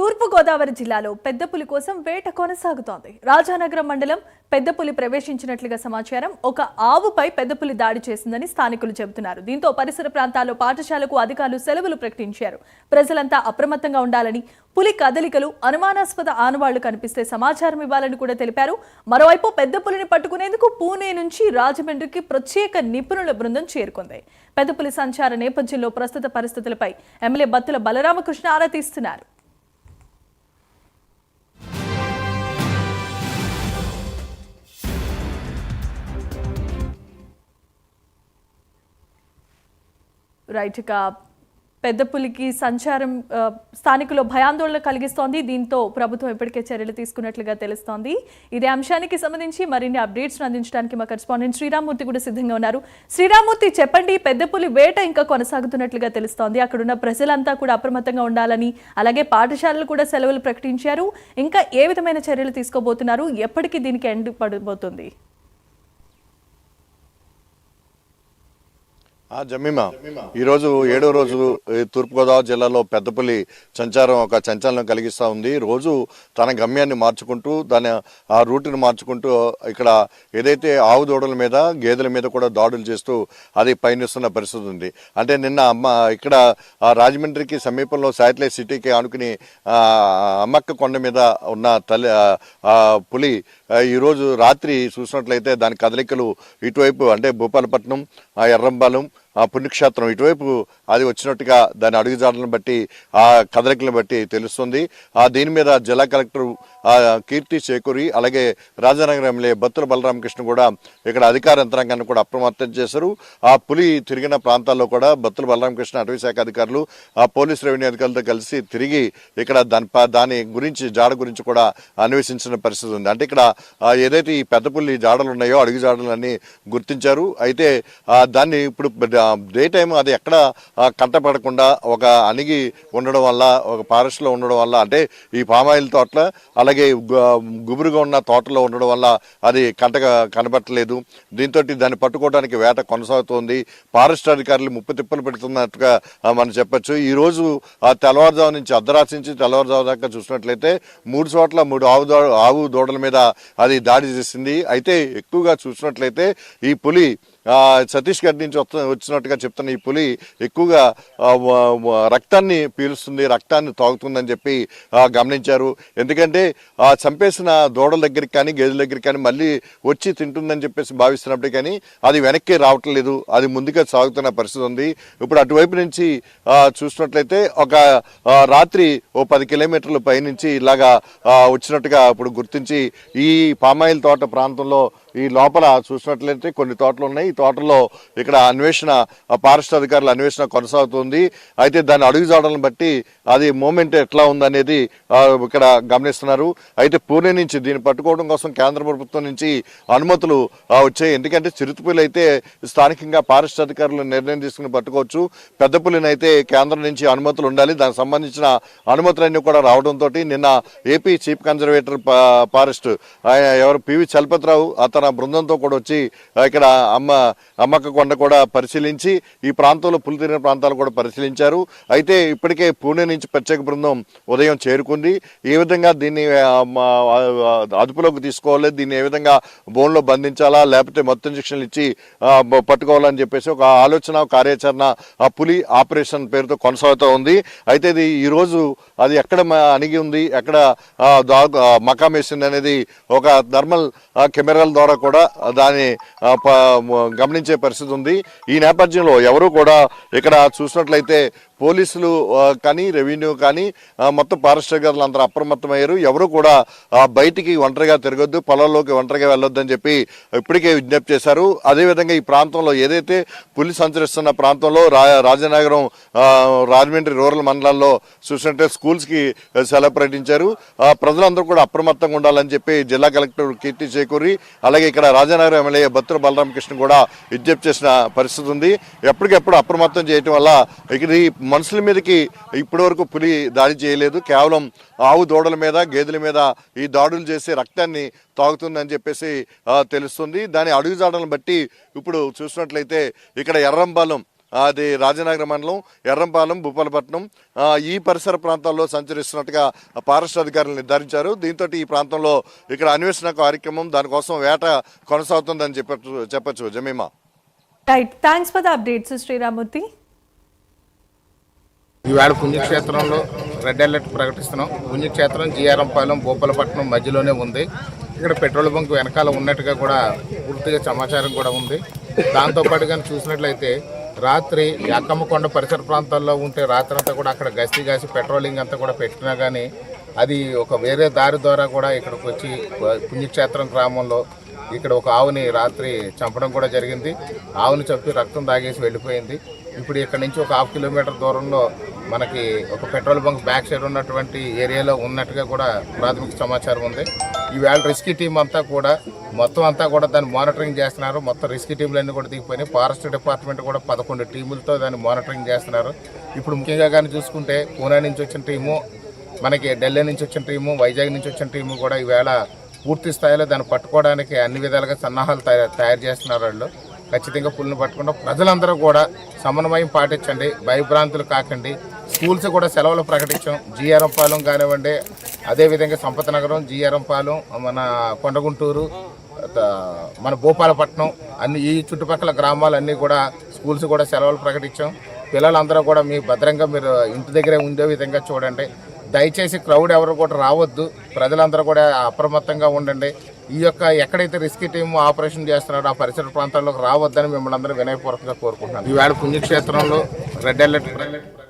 తూర్పు గోదావరి జిల్లాలో పెద్దపులి కోసం వేట కొనసాగుతోంది. రాజానగరం మండలం పెద్దపులి ప్రవేశించినట్లుగా సమాచారం. ఒక ఆవుపై పెద్దపులి దాడి చేసిందని స్థానికులు చెబుతున్నారు. దీంతో పరిసర ప్రాంతాల్లో పాఠశాలకు అధికారులు సెలవులు ప్రకటించారు. ప్రజలంతా అప్రమత్తంగా ఉండాలని, పులి కదలికలు అనుమానాస్పద ఆనవాళ్లు కనిపిస్తే సమాచారం ఇవ్వాలని కూడా తెలిపారు. మరోవైపు పెద్దపులిని పట్టుకునేందుకు పూణే నుంచి రాజమండ్రికి ప్రత్యేక నిపుణుల బృందం చేరుకుంది. పెద్దపులి సంచార నేపథ్యంలో ప్రస్తుత పరిస్థితులపై ఎమ్మెల్యే బత్తుల బలరామకృష్ణ ఆరా తీస్తున్నారు. రైట్, ఇక పెద్దపులికి సంచారం స్థానికులు భయాందోళన కలిగిస్తోంది. దీంతో ప్రభుత్వం ఇప్పటికే చర్యలు తీసుకున్నట్లుగా తెలుస్తోంది. ఇదే అంశానికి సంబంధించి మరిన్ని అప్డేట్స్ అందించడానికి మా కరెస్పాండెంట్ శ్రీరామ్మూర్తి కూడా సిద్ధంగా ఉన్నారు. శ్రీరామ్మూర్తి, చెప్పండి, పెద్దపులి వేట ఇంకా కొనసాగుతున్నట్లుగా తెలుస్తోంది. అక్కడున్న ప్రజలంతా కూడా అప్రమత్తంగా ఉండాలని, అలాగే పాఠశాలలు కూడా సెలవులు ప్రకటించారు. ఇంకా ఏ విధమైన చర్యలు తీసుకోబోతున్నారు? ఎప్పటికీ దీనికి ఎండ్ పడబోతుంది? జమీమా, ఈరోజు 7వ రోజు తూర్పుగోదావరి జిల్లాలో పెద్దపులి సంచారం ఒక సంచలనం కలిగిస్తూ ఉంది. రోజు తన గమ్యాన్ని మార్చుకుంటూ ఆ రూట్ని మార్చుకుంటూ ఇక్కడ ఏదైతే ఆవు దూడల మీద గేదెల మీద కూడా దాడులు చేస్తూ అది పయనిస్తున్న పరిస్థితి ఉంది. అంటే నిన్న ఇక్కడ రాజమండ్రికి సమీపంలో శాటిలైట్ సిటీకి ఆనుకుని అమ్మక్క కొండ మీద ఉన్న పులి ఈరోజు రాత్రి చూసినట్లయితే దాని కదలికలు ఇటువైపు అంటే భూపాలపట్నం, ఎర్రంపాలెం, పుణ్యక్షేత్రం ఇటువైపు అది వచ్చినట్టుగా దాని అడుగుజాడలను బట్టి ఆ కదలికలను బట్టి తెలుస్తుంది. దీని మీద జిల్లా కలెక్టర్ కీర్తి చేకూరి అలాగే రాజానగరం ఎమ్మెల్యే బత్తుల బలరామకృష్ణ కూడా ఇక్కడ అధికార యంత్రాంగాన్ని కూడా అప్రమత్తం చేశారు. ఆ పులి తిరిగిన ప్రాంతాల్లో కూడా బత్తుల బలరామకృష్ణ అటవీ శాఖ అధికారులు పోలీసు రెవెన్యూ అధికారులతో కలిసి తిరిగి ఇక్కడ దాని గురించి జాడ గురించి కూడా అన్వేషించిన పరిస్థితి ఉంది. అంటే ఇక్కడ ఏదైతే ఈ పెద్ద పులి జాడలు ఉన్నాయో అడుగు జాడలన్నీ గుర్తించారు. అయితే దాన్ని ఇప్పుడు డే టైం అది ఎక్కడ కంటపడకుండా ఒక అణిగి ఉండడం వల్ల, ఒక ఫారెస్ట్లో ఉండడం వల్ల, అంటే ఈ పామాయిల్ తోటలో అలాగే గుబురుగా ఉన్న తోటలో ఉండడం వల్ల అది కనబట్టలేదు. దీంతో దాన్ని పట్టుకోవడానికి వేట కొనసాగుతోంది. ఫారెస్ట్ అధికారులు ముప్పు తిప్పలు పెడుతున్నట్టుగా మనం చెప్పచ్చు. ఈరోజు తెల్లవారుజాము నుంచి అర్ధరాత్రి నుంచి తెల్లవారుజాము దాకా చూసినట్లయితే 3 చోట్ల 3 ఆవు దూడల మీద అది దాడి చేసింది. అయితే ఎక్కువగా చూసినట్లయితే ఈ పులి ఛత్తీస్గఢ్ నుంచి వచ్చినట్టుగా చెప్తున్న ఈ పులి ఎక్కువగా రక్తాన్ని పీలుస్తుంది, రక్తాన్ని తాగుతుందని చెప్పి గమనించారు. ఎందుకంటే చంపేసిన దూడల దగ్గరికి కానీ గేదెల దగ్గరికి కానీ మళ్ళీ వచ్చి తింటుందని చెప్పేసి భావిస్తున్నప్పుడు కానీ అది వెనక్కి రావటం లేదు, అది ముందుగా సాగుతున్న పరిస్థితి ఉంది. ఇప్పుడు అటువైపు నుంచి చూసినట్లయితే ఒక రాత్రి 10 కిలోమీటర్ల పైనుంచి ఇలాగా వచ్చినట్టుగా ఇప్పుడు గుర్తించి ఈ పామాయిల్ తోట ప్రాంతంలో ఈ లోపల చూసినట్లయితే కొన్ని తోటలు ఉన్నాయి. ఈ తోటల్లో ఇక్కడ అన్వేషణ, ఫారెస్ట్ అధికారుల అన్వేషణ కొనసాగుతుంది. అయితే దాని అడుగుజాడలను బట్టి అది మూమెంట్ ఎట్లా ఉందనేది ఇక్కడ గమనిస్తున్నారు. అయితే పూణే నుంచి దీన్ని పట్టుకోవడం కోసం కేంద్ర ప్రభుత్వం నుంచి అనుమతులు వచ్చాయి. ఎందుకంటే చిరుతపులి అయితే స్థానికంగా ఫారెస్ట్ అధికారులు నిర్ణయం తీసుకుని పట్టుకోవచ్చు. పెద్ద పులిని అయితే కేంద్రం నుంచి అనుమతులు ఉండాలి. దానికి సంబంధించిన అనుమతులన్నీ కూడా రావడంతో నిన్న ఏపీ చీఫ్ కన్జర్వేటర్ ఫారెస్ట్ ఎవరు పివి చలపతిరావు తన బృందంతో కూడా వచ్చి ఇక్కడ అమ్మక్క కొండ కూడా పరిశీలించి ఈ ప్రాంతంలో పులి తిరిగిన ప్రాంతాలు కూడా పరిశీలించారు. అయితే ఇప్పటికే పూణే నుంచి ప్రత్యేక బృందం ఉదయం చేరుకుంది. ఏ విధంగా దీన్ని అదుపులోకి తీసుకోవాలి, దీన్ని ఏ విధంగా బోన్లో బంధించాలా, లేకపోతే మొత్తం ఇంజక్షన్లు ఇచ్చి పట్టుకోవాలని చెప్పేసి ఒక ఆలోచన, కార్యాచరణ పులి ఆపరేషన్ పేరుతో కొనసాగుతూ ఉంది. అయితే ఇది ఈరోజు అది ఎక్కడ అణిగి ఉంది, ఎక్కడ మకాం వేసింది అనేది ఒక థర్మల్ కెమెరాల ద్వారా కూడా దాన్ని గమనించే పరిస్థితి ఉంది. ఈ నేపథ్యంలో ఎవరు కూడా ఇక్కడ చూసినట్లయితే పోలీసులు కానీ రెవెన్యూ కానీ మొత్తం ఫారెస్ట్ అధికారులు అందరూ అప్రమత్తమయ్యారు. ఎవరు కూడా బయటికి ఒంటరిగా తిరగొద్దు, పొలాల్లోకి ఒంటరిగా వెళ్ళొద్దని చెప్పి ఇప్పటికే విజ్ఞప్తి చేశారు. అదేవిధంగా ఈ ప్రాంతంలో ఏదైతే పులి సంచరిస్తున్న ప్రాంతంలో రాజనగరం, రాజమండ్రి రూరల్ మండలాల్లో చూసినట్టే స్కూల్స్కి సెలవు ప్రకటించారు. ప్రజలందరూ కూడా అప్రమత్తంగా ఉండాలని చెప్పి జిల్లా కలెక్టర్ కీర్తి చేకూరి అలాగే ఇక్కడ రాజనగరం ఎమ్మెల్యే బత్తుల బలరామకృష్ణ కూడా విజ్ఞప్తి చేసిన పరిస్థితి ఉంది. ఎప్పటికెప్పుడు అప్రమత్తం చేయటం వల్ల ఇది మనుషుల మీదకి ఇప్పటి వరకు పులి దాడి చేయలేదు. కేవలం ఆవు దూడల మీద గేదెల మీద ఈ దాడులు చేసి రక్తాన్ని తాగుతుందని చెప్పేసి తెలుస్తుంది. దాని అడుగుజాడలను బట్టి ఇప్పుడు చూసినట్లయితే ఇక్కడ ఎర్రంపాలెం అది రాజనగరం మండలం, ఎర్రంపాలెం, భూపాలపట్నం ఈ పరిసర ప్రాంతాల్లో సంచరిస్తున్నట్టుగా ఫారెస్ట్ అధికారులు నిర్ధారించారు. దీంతో ఈ ప్రాంతంలో ఇక్కడ అన్వేషణ కార్యక్రమం, దానికోసం వేట కొనసాగుతుందని చెప్పచ్చు. Jemimah. Right, thanks for the updates Sriramurthy. ఈవేళ పుణ్యక్షేత్రంలో రెడ్ అలర్ట్ ప్రకటిస్తున్నాం. పుణ్యక్షేత్రం జిఆర్ఎంపాలెం, భూపాలపట్నం మధ్యలోనే ఉంది. ఇక్కడ పెట్రోల్ బంక్ వెనకాల ఉన్నట్టుగా కూడా పూర్తిగా సమాచారం కూడా ఉంది. దాంతోపాటు కానీ చూసినట్లయితే రాత్రి యాకమ్మకొండ పరిసర ప్రాంతాల్లో ఉంటే రాత్రి అంతా కూడా అక్కడ గస్తీ కాసి పెట్రోలింగ్ అంతా కూడా పెట్టినా కానీ అది ఒక వేరే దారి ద్వారా కూడా ఇక్కడికి వచ్చి పుణ్యక్షేత్రం గ్రామంలో ఇక్కడ ఒక ఆవుని రాత్రి చంపడం కూడా జరిగింది. ఆవుని చంపి రక్తం తాగేసి వెళ్ళిపోయింది. ఇప్పుడు ఇక్కడ నుంచి ఒక 1/2 కిలోమీటర్ దూరంలో మనకి ఒక పెట్రోల్ బంక్ బ్యాక్ సైడ్ ఉన్నటువంటి ఏరియాలో ఉన్నట్టుగా కూడా ప్రాథమిక సమాచారం ఉంది. ఈవేళ రెస్క్యూ టీం అంతా కూడా మొత్తం అంతా కూడా దాన్ని మానిటరింగ్ చేస్తున్నారు. మొత్తం రెస్క్యూ టీంలన్నీ కూడా దిగిపోయినాయి. ఫారెస్ట్ డిపార్ట్మెంట్ కూడా 11 టీములతో దాన్ని మానిటరింగ్ చేస్తున్నారు. ఇప్పుడు ముఖ్యంగా కానీ చూసుకుంటే పూణే నుంచి వచ్చిన టీము, మనకి ఢిల్లీ నుంచి వచ్చిన టీము, వైజాగ్ నుంచి వచ్చిన టీము కూడా ఈవేళ పూర్తి స్థాయిలో దాన్ని పట్టుకోవడానికి అన్ని విధాలుగా సన్నాహాలు తయారు చేస్తున్నారు. వాళ్ళు ఖచ్చితంగా పుల్ని పట్టుకుంటాం. ప్రజలందరూ కూడా సమన్వయం పాటించండి, భయభ్రాంతులు కాకండి. స్కూల్స్ కూడా సెలవులు ప్రకటించాం. జిఆర్ఎంపాలెం కానివ్వండి, అదేవిధంగా సంపత నగరం, జిఆర్ఎంపాలెం, మన కొండగుంటూరు, మన భూపాలపట్నం అన్ని ఈ చుట్టుపక్కల గ్రామాలన్నీ కూడా స్కూల్స్ కూడా సెలవులు ప్రకటించాం. పిల్లలందరూ కూడా మీ భద్రంగా మీరు ఇంటి దగ్గరే ఉండే విధంగా చూడండి. దయచేసి క్రౌడ్ ఎవరు కూడా రావద్దు. ప్రజలందరూ కూడా అప్రమత్తంగా ఉండండి. ఈ యొక్క ఎక్కడైతే రెస్క్యూ టీమ్ ఆపరేషన్ చేస్తున్నారో ఆ పరిసర ప్రాంతాల్లోకి రావద్దని మిమ్మల్ని అందరూ వినయపూర్వకంగా కోరుకుంటున్నాను. ఈవేళ పుణ్యక్షేత్రంలో రెడ్ అలర్ట్